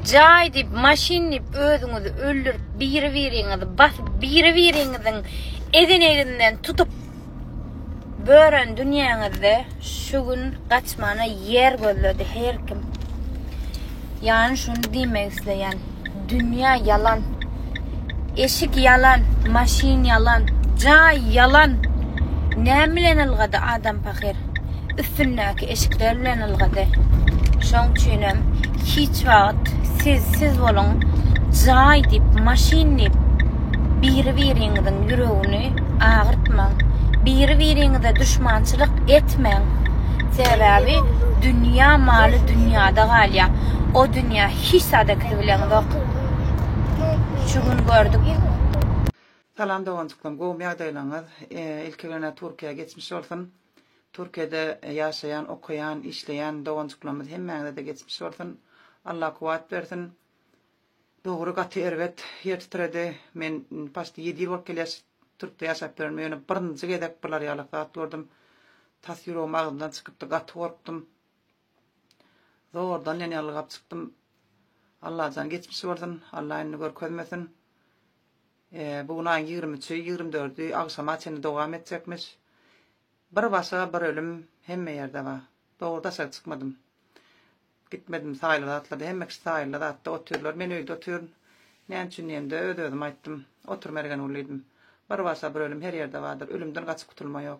Jay dip, maşin dip, özüňizi öldürüp, biri-biriňizi basyp, biri-biriňiziň edeneginden tutup bören dünýäňizde şu gün gaçmana yer gözledi her kim. Yani şunu diýmek isleýän, dünýä yalan, eşik yalan, maşin yalan, jay yalan. Näme bilen algady adam pakir? Üstündäki eşikler bilen algady. Şoň üçinem hiç wagt siz bolun, jay dip, maşin dip, biri-biriňiziň ýüregini agyrtmaň. Biri-biriňize düşmançylyk etmeň. Sebäbi dünýä maly dünýäde galýa. O dünýä hiç sadakly bilen yok. Şu gün gördük. Salam dogançyklym, gowy ýagdaýlaryňyz ilkigine Türkiýe geçmiş bolsun. Türkiýede ýaşaýan, okuyan, işleýän dogançyklarymyz hemmäňize de geçmiş bolsun. Allah kuwat bersin. Dogry gaty erwet ýertirdi. Men paşty 7 ýyl bolup gelýär. Türkde ýaşap bermegine birinji gedek bular ýalyk gördüm. Tas ýüregim agymdan çykypdy, gaty gorkdum. Zordan ýene ýalyp çykdym. Allah jan geçmiş bolsun. Allah ýene görkezmesin. Bugün ayın 23, 24'ü akşama çeni dogam etjekmiş. Bir başa bir ölüm hemme ýerde bar. Dogruda çykmadım. Gitmedim saýlada atladı. Hemmek saýlada atdy. Oturlar. Men öýde oturýan. Näme üçin ýende ödödüm aýtdym. Oturmergen ulyydym. Bir başa bir ölüm her ýerde bardyr. Ölümden gaçyp gutulma ýok.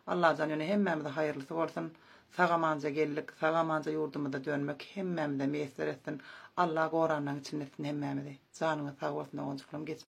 Allah jan ýene hemmemize haýyrlysy bolsun. Sagamanca geldik. Sagamanca ýurdumyza dönmek hemmemize meýser etsin. Allah goranyň içinde etsin hemmemizi. Janyňyz sag bolsun.